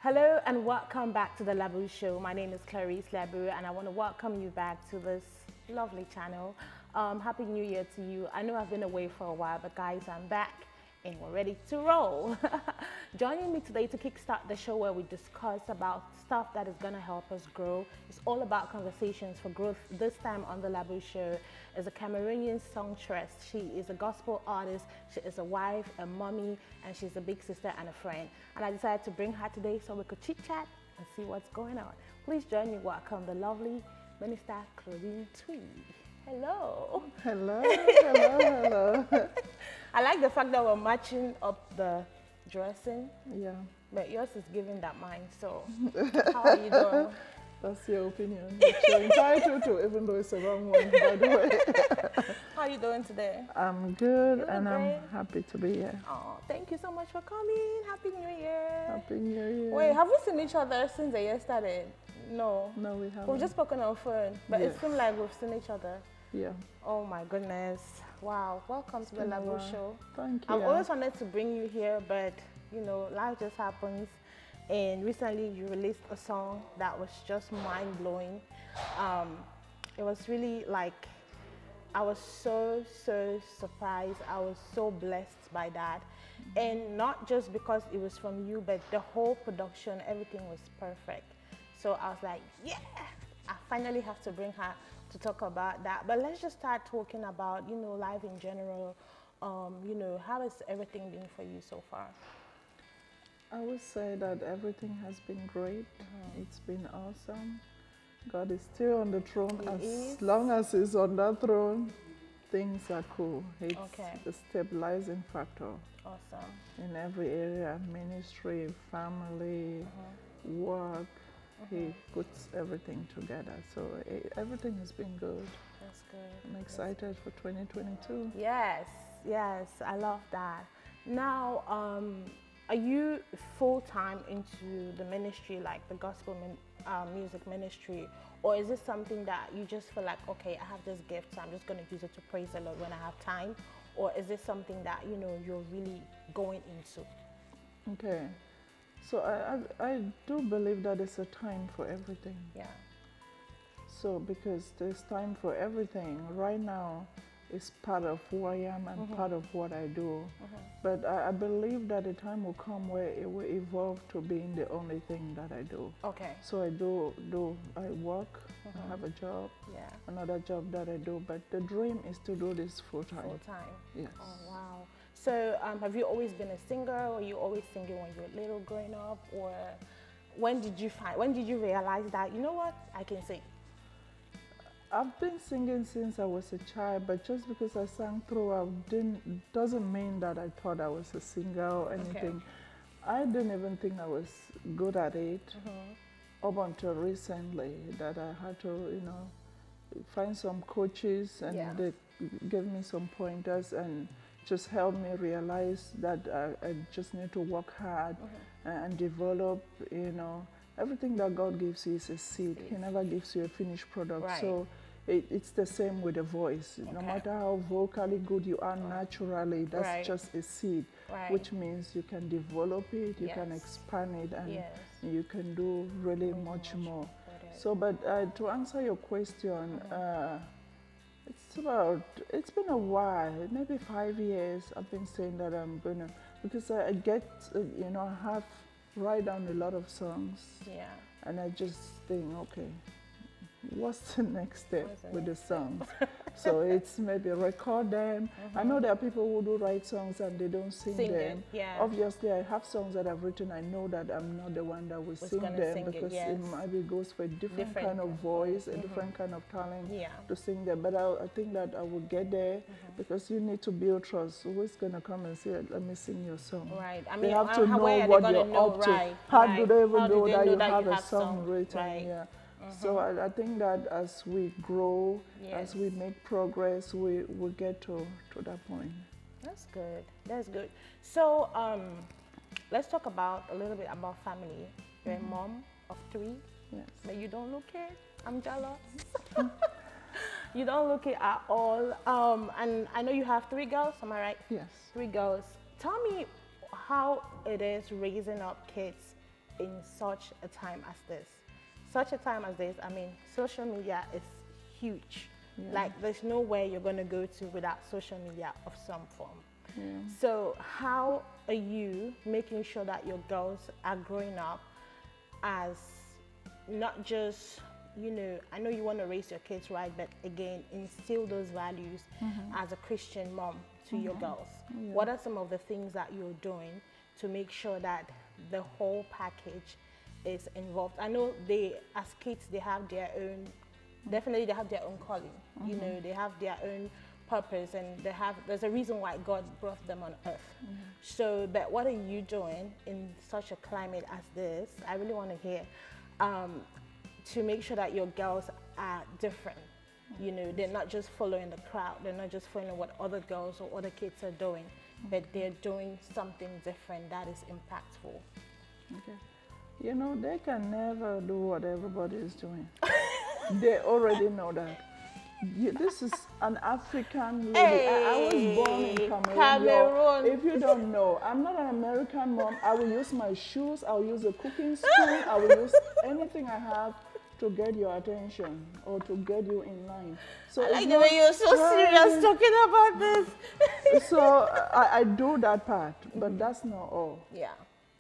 Hello and welcome back to the Labu Show. My name is Clarice Labu and I want to welcome you back to this lovely channel. Happy New Year to you. I know I've been away for a while, but guys, I'm back and we're ready to roll. Joining me today to kickstart the show where we discuss about stuff that is going to help us grow. It's all about conversations for growth. This time on the Labu Show is a Cameroonian songstress. She is a gospel artist. She is a wife, a mommy, and she's a big sister and a friend. And I decided to bring her today so we could chit chat and see what's going on. Please join me. Welcome the lovely Minister Claudine Ntui. Hello. Hello, hello, hello. I like the fact that we're matching up the dressing. Yeah. But yours is giving that mine, so how are you doing? That's your opinion. But you're entitled to, even though it's the wrong one, by the way. How are you doing today? I'm good and great. I'm happy to be here. Oh, thank you so much for coming. Happy New Year. Happy New Year. Wait, have we seen each other since the year started? No. No, we haven't. We've just spoken on phone, but Yes. it seems like we've seen each other. Yeah. Oh my goodness. Wow. Welcome to the been a Labu while. Show. Thank you. I've always wanted to bring you here, but you know, life just happens. And recently you released a song that was just mind-blowing. It was really like, I was so surprised. I was so blessed by that. And not just because it was from you, but the whole production, everything was perfect. So I was like, yeah, I finally have to bring her to talk about that. But let's just start talking about, you know, life in general. You know, how has everything been for you so far? I would say that everything has been great. It's been awesome. God is still on the throne. As long as He's on that throne, things are cool. It's the stabilizing factor. Awesome. In every area, ministry, family, work. He puts everything together. So everything has been good. That's good. I'm excited for 2022. Yes, I love that. Now, are you full-time into the ministry, like the gospel music ministry, or is this something that you just feel like, okay, I have this gift, so I'm just going to use it to praise the Lord when I have time? Or is this something that, you know, you're really going into? Okay. So I do believe that there's a time for everything. Yeah. So because there's time for everything, right now it's part of who I am and part of what I do. But I believe that the time will come where it will evolve to being the only thing that I do. Okay. So I work, I have a job, another job that I do, but the dream is to do this full time. Full time. Yes. Oh, wow. So have you always been a singer, or you always singing when you were little growing up, or when did you realize that, you know what, I can sing? I've been singing since I was a child, but just because I sang throughout doesn't mean that I thought I was a singer or anything. I didn't even think I was good at it up until recently, that I had to, you know, find some coaches and they gave me some pointers and just helped me realize that I just need to work hard and develop, you know. Everything that God gives you is a seed. He never gives you a finished product. Right. So it's the same with the voice. No matter how vocally good you are naturally, that's just a seed, which means you can develop it, you can expand it, and you can do really much more. So, but to answer your question, it's been a while, maybe 5 years. I've been saying that I'm gonna, because I get, you know, I have write down a lot of songs. Yeah. And I just think, okay, what's the next step with the songs? So it's maybe record them. I know there are people who do write songs and they don't sing them. Obviously, I have songs that I've written. I know that I'm not the one that will sing them because it maybe goes for a different kind of voice, a different kind of talent to sing them. But I think that I will get there because you need to build trust. Who's going to come and say, let me sing your song? Right. I mean, they have to know what you're up to. How do they even know that you have a song written? Yeah. So I think that as we grow, as we make progress, we will get to that point. That's good. That's good. So let's talk about a little bit about family. You're a mom of 3. Yes. But you don't look it. I'm jealous. You don't look it at all. And I know you have 3 girls. Am I right? Yes. 3 girls. Tell me how it is raising up kids in such a time as this. Such a time as this, I mean, social media is huge. Like, there's nowhere you're going to go to without social media of some form. So how are you making sure that your girls are growing up as not just, you know, I know you want to raise your kids right, but again, instill those values as a Christian mom to your girls? What are some of the things that you're doing to make sure that the whole package is involved? I know they, as kids, they have their own, definitely they have their own calling. You know, they have their own purpose, and there's a reason why God brought them on earth. So, but what are you doing in such a climate as this? I really want to hear, to make sure that your girls are different. You know, they're not just following the crowd, they're not just following what other girls or other kids are doing, but they're doing something different that is impactful. Okay. You know, they can never do what everybody is doing. They already know that. This is an African lady. Hey, I was born in Cameroon. If you don't know, I'm not an American mom. I will use my shoes, I will use a cooking spoon, I will use anything I have to get your attention or to get you in line. So I like the way you're so serious talking about this. So I do that part, but that's not all. Yeah.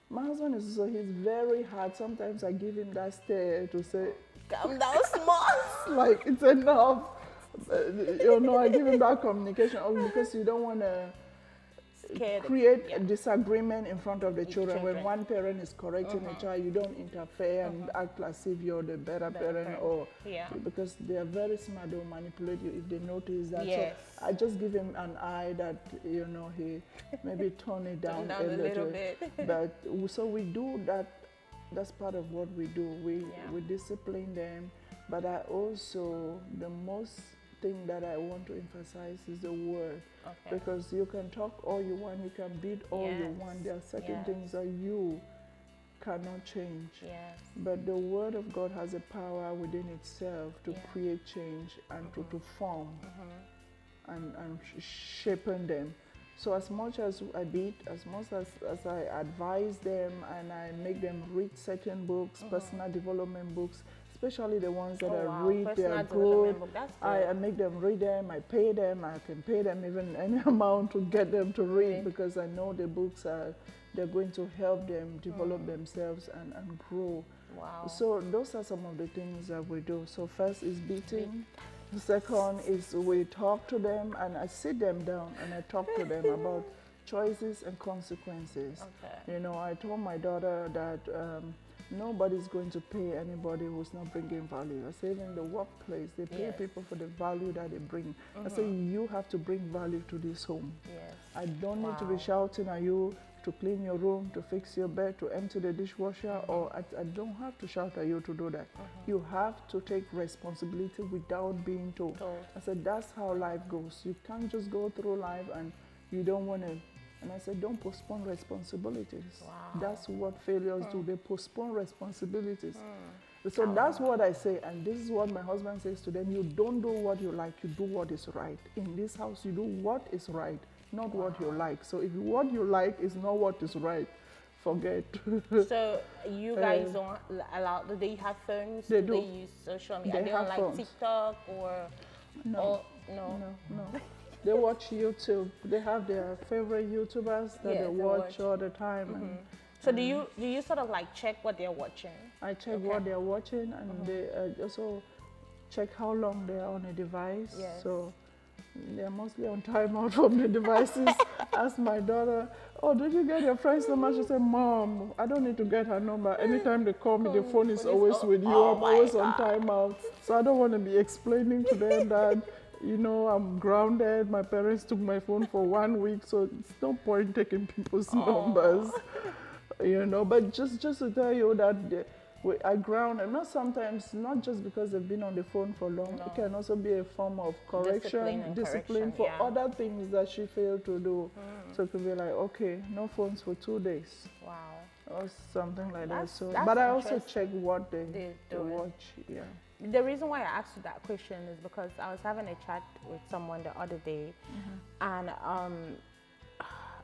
My husband is so, he's very hard. Sometimes I give him that stare to say, calm down, small. Like, it's enough. You know, I give him that communication because you don't want to create a disagreement in front of the children. When one parent is correcting a child, you don't interfere and act as if you're the better parent, or because they are very smart, they'll manipulate you if they notice that. So I just give him an eye that, you know, he maybe tone it down a little bit. But so we do that. That's part of what we do. We discipline them, but I also, the most thing that I want to emphasize is the word. Because you can talk all you want, you can beat all you want. There are certain things that you cannot change. But the word of God has a power within itself to create change and to form and shapen them. So as much as I beat, as much as I advise them and I make them read certain books, personal development books, especially the ones that I read, they are good. I make them read them, I pay them, I can pay them even any amount to get them to read because I know the books they're going to help them develop themselves and grow. So those are some of the things that we do. So first is beating. The second is we talk to them and I sit them down and I talk to them about choices and consequences. You know, I told my daughter that nobody's going to pay anybody who's not bringing value. I say in the workplace, they pay people for the value that they bring. I say you have to bring value to this home. I don't need to be shouting at you to clean your room, to fix your bed, to empty the dishwasher, or I don't have to shout at you to do that. You have to take responsibility without being told. I said, that's how life goes. You can't just go through life and you don't want to. And I said, don't postpone responsibilities. That's what failures do. They postpone responsibilities. So that's what I say, and this is what my husband says to them. You don't do what you like, you do what is right. In this house, you do what is right, not what you like. So if what you like is not what is right, forget. So you guys don't allow, do they have phones? They do. They use social media? They don't like phones. TikTok or? No. They watch YouTube. They have their favorite YouTubers that they watch all the time. And, so do you sort of like check what they're watching? I check what they're watching, and they also check how long they're on a device. So they're mostly on timeout from the devices. Ask my daughter, oh, did you get your friend's number? She said, Mom, I don't need to get her number. Anytime they call me, the phone is always with you. I'm always on timeout. So I don't want to be explaining to them that, you know, I'm grounded. My parents took my phone for 1 week, so it's no point taking people's numbers. You know, but just to tell you that I ground, and not just because they've been on the phone for long. It can also be a form of discipline for other things that she failed to do. So it could be like, okay, no phones for 2 days. Or something like that. So, but I also check what they watch. The reason why I asked you that question is because I was having a chat with someone the other day, and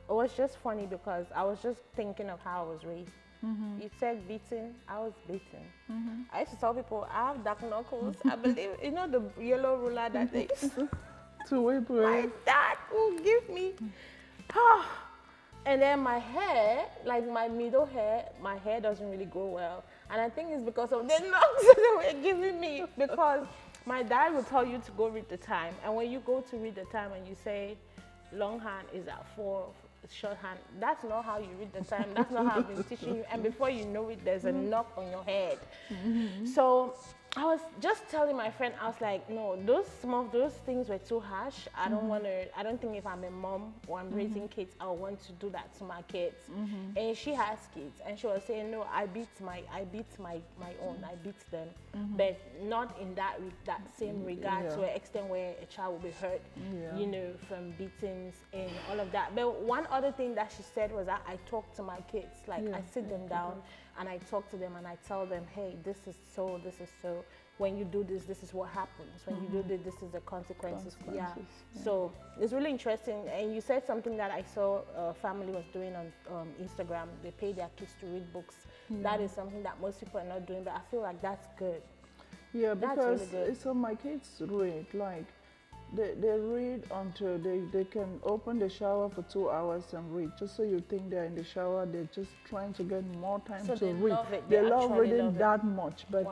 it was just funny because I was just thinking of how I was raised. You said beaten. I was beaten. I used to tell people I have dark knuckles. I believe, you know, the yellow ruler that they used to whip with. My dad will give me. And then my hair, like my middle hair, my hair doesn't really grow well. And I think it's because of the knocks they were giving me. Because my dad will tell you to go read the time. And when you go to read the time and you say, long hand is at 4, short hand, that's not how you read the time. That's not how I've been teaching you. And before you know it, there's a knock on your head. So I was just telling my friend, I was like, no, some of those things were too harsh. I don't think if I'm a mom or I'm raising kids, I want to do that to my kids. And she has kids, and she was saying, no, I beat my own, I beat them, but not in that same regard, to an extent where a child will be hurt, you know, from beatings and all of that. But one other thing that she said was that I talk to my kids, like I sit them down and I talk to them and I tell them, hey, this is so. When you do this, this is what happens. When you do this is the consequences. Yeah. So it's really interesting. And you said something that I saw a family was doing on Instagram. They pay their kids to read books. That is something that most people are not doing, but I feel like that's good. Yeah, because so my kids read, like, they read until they can open the shower for 2 hours and read. Just so you think they're in the shower, they're just trying to get more time to read. Love it. They love reading that much. But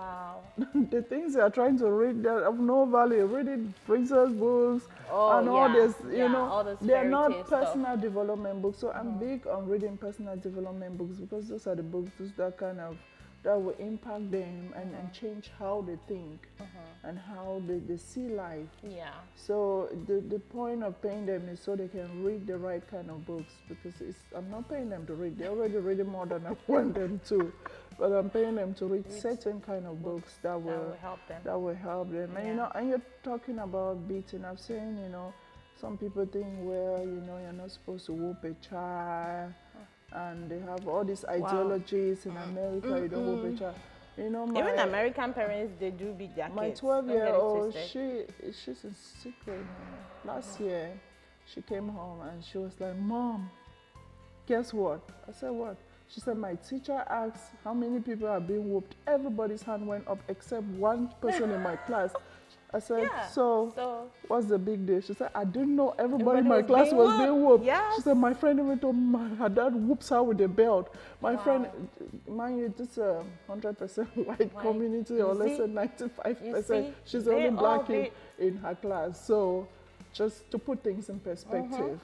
the things they are trying to read, they're of no value. Reading princess books and all this, you know, they're not personal development books. So I'm big on reading personal development books, because those are the books that will impact them and change how they think and how they see life. Yeah. So the point of paying them is so they can read the right kind of books, because I'm not paying them to read. They're already reading more than I want them to. But I'm paying them to read certain kind of books that will help them. And you know, and you're talking about beating. I'm saying, you know, some people think, well, you know, you're not supposed to whoop a child. And they have all these ideologies in America. You don't whoop a child. You know, even American parents, they do beat their kids. My 12-year-old, she's in secret. Last year, she came home and she was like, Mom, guess what? I said, what? She said, my teacher asked how many people are being whooped. Everybody's hand went up except one person in my class. I said, so what's the big deal? She said, I didn't know everybody in my class was being whooped. Yes. She said, my friend even told me her dad whoops her with a belt. My friend, mind you, this is a 100% white community, or less than 95%. She's the only black in her class. So just to put things in perspective.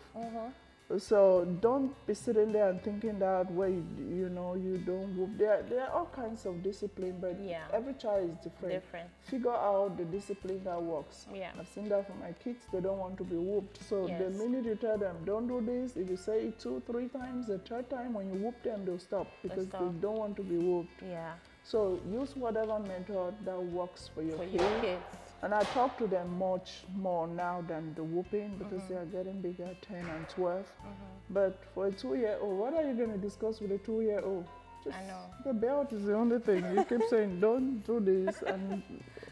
So don't be sitting there and thinking that way, you know, you don't whoop. There are all kinds of discipline, but every child is different. Figure out the discipline that works. I've seen that from my kids. They don't want to be whooped. So the minute you tell them, don't do this, if you say it 2-3 times, the third time when you whoop them, they'll stop, because they don't want to be whooped. So use whatever method that works for your kids. And I talk to them much more now than the whooping, because they are getting bigger, 10 and 12. But for a 2-year-old, what are you going to discuss with a 2-year-old? I know. The belt is the only thing. You keep saying, don't do this. And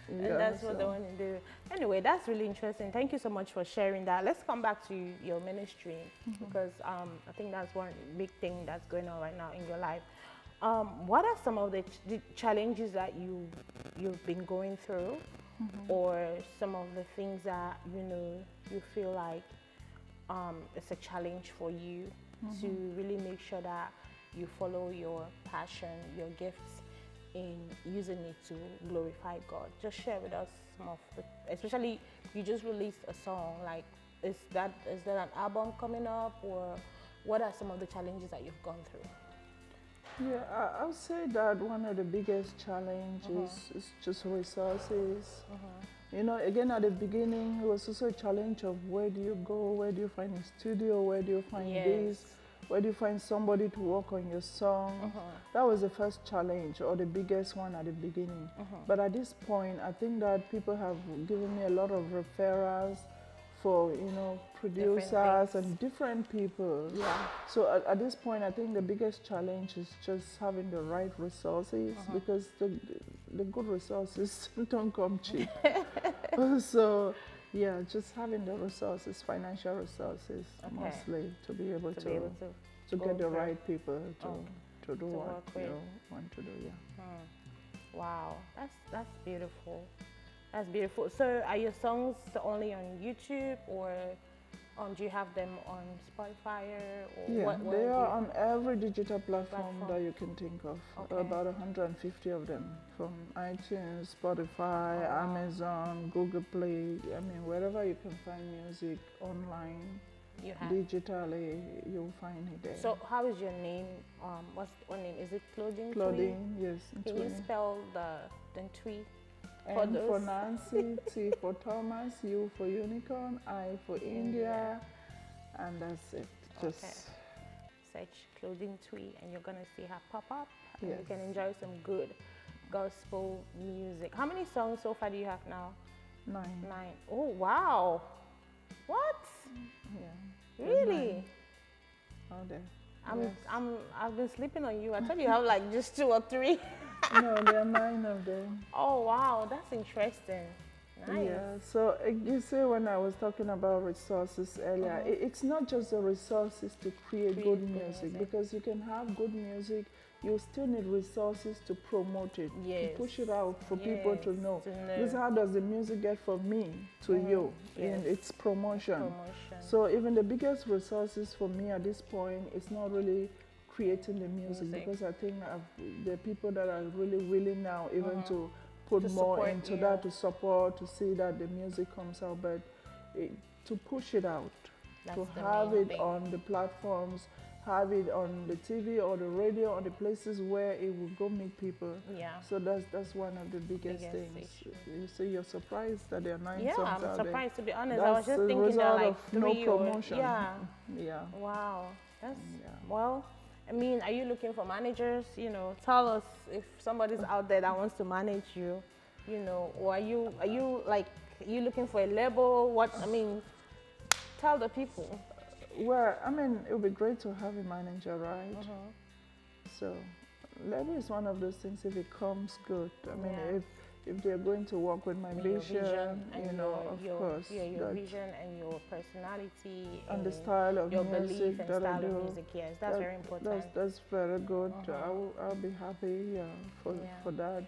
that's what they want to do. Anyway, that's really interesting. Thank you so much for sharing that. Let's come back to your ministry, because I think that's one big thing that's going on right now in your life. What are some of the challenges that you've been going through? Or some of the things that, you know, you feel like it's a challenge for you to really make sure that you follow your passion, your gifts, in using it to glorify God? Just share with us some of the, especially you just released a song, like is there an album coming up, or what are some of the challenges that you've gone through? Yeah, I would say that one of the biggest challenges is just resources. You know, again, at the beginning, it was also a challenge of where do you go, where do you find a studio, where do you find this, where do you find somebody to work on your song. That was the first challenge, or the biggest one at the beginning. But at this point, I think that people have given me a lot of referrals for, you know, producers and different people. So at this point, I think the biggest challenge is just having the right resources, because the good resources don't come cheap. So yeah, just having the resources, financial resources, mostly, to be able to get the right people to do what you want to do. Yeah. Wow, that's beautiful. That's beautiful. So are your songs only on YouTube, or do you have them on Spotify or yeah, they are on every digital platform that you can think of. Okay. About 150 of them, from iTunes, Spotify, Amazon, Google Play. I mean, wherever you can find music online, digitally, you'll find it there. So how is your name? What's your name? Is it Claudine? Claudine, yes. Can you spell the Ntui? N for Nancy, T for Thomas, U for Unicorn, I for India, and that's it. Just search Claudine Ntui and you're gonna see her pop up, and you can enjoy some good gospel music. How many songs so far do you have now? 9. Oh wow! What? Yeah. Really? Oh, there. I've been sleeping on you. I thought you have like just 2 or 3. No, there are 9 of them. Oh wow, that's interesting. Nice. Yeah, so you see, when I was talking about resources earlier, it's not just the resources to create good music, because you can have good music, you still need resources to promote it, to push it out for people to know. This is how does the music get from me to you, and it's promotion. So even the biggest resources for me at this point is not really creating the music, because I think there are people that are really willing now even to put more into that, to support, to see that the music comes out, but to push it out, to have it on the platforms, have it on the TV or the radio, or the places where it will go meet people. Yeah. So that's one of the biggest things. So you're surprised that there are 9 songs out there. Yeah, I'm surprised, to be honest. I was just thinking there are like 3 no promotion. Yeah. Wow. That's well. I mean, are you looking for managers? You know, tell us if somebody's out there that wants to manage you. You know, or are you looking for a label? What I mean, tell the people. Well, I mean, it would be great to have a manager, right? So, label is one of those things if it comes good. I mean, if they're going to work with my vision, you know, of course. Yeah, your vision and your personality. And the style of your music belief and that style I do. Of music, yes, that's very important. That's very good. I'll be happy, for that,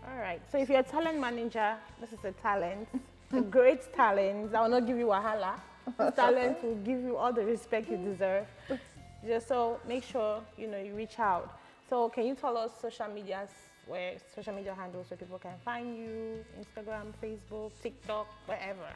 All right, so if you're a talent manager, this is a talent, a great talent. I will not give you wahala. This talent will give you all the respect you deserve. Just so make sure, you know, you reach out. So can you tell us social media handles where people can find you? Instagram, Facebook, TikTok, wherever.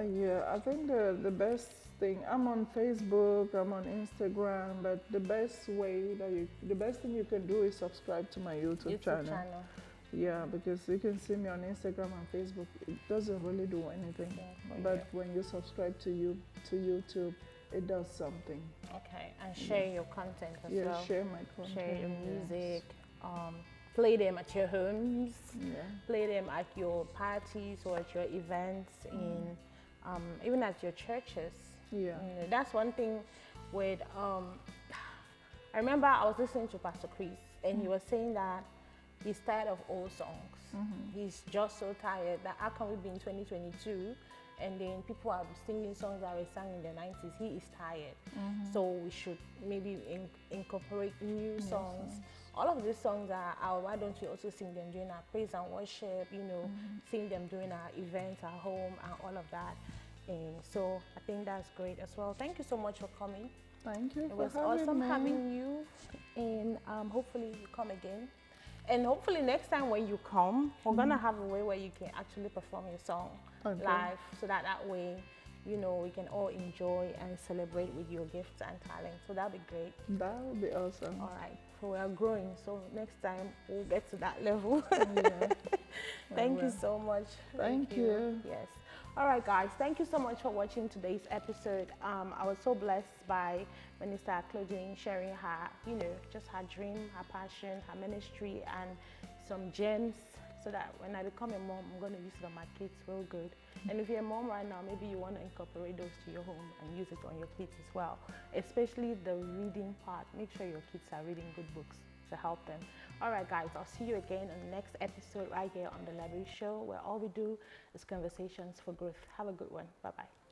Yeah, I think the best thing, I'm on Facebook, I'm on Instagram, but the best thing you can do is subscribe to my YouTube channel. Yeah, because you can see me on Instagram and Facebook. It doesn't really do anything, but when you subscribe to YouTube, it does something. Okay, and share your content as well. Yeah, share my content. Share your music. Play them at your homes. Play them at your parties or at your events, even at your churches. Yeah, you know, that's one thing with. I remember I was listening to Pastor Chris, and he was saying that he's tired of old songs. He's just so tired that how can we be in 2022 and then people are singing songs that were sung in the 90s? He is tired. So we should maybe incorporate new songs. All of these songs are our, why don't we also sing them during our praise and worship, you know, sing them during our events, our home, and all of that. And so I think that's great as well. Thank you so much for coming. Thank you. It was awesome having you, and hopefully you come again. And hopefully next time when you come, we're gonna have a way where you can actually perform your song live, so that way, you know, we can all enjoy and celebrate with your gifts and talent. So that'd be great. That would be awesome. All right, so we are growing. So next time we'll get to that level. Thank you so much. Thank you. Yes. All right, guys. Thank you so much for watching today's episode. I was so blessed by Minister Claudine sharing her, you know, just her dream, her passion, her ministry, and some gems, so that when I become a mom, I'm going to use it on my kids real good. And if you're a mom right now, maybe you want to incorporate those to your home and use it on your kids as well, especially the reading part. Make sure your kids are reading good books to help them. All right, guys, I'll see you again on the next episode right here on The Library Show, where all we do is conversations for growth. Have a good one. Bye-bye.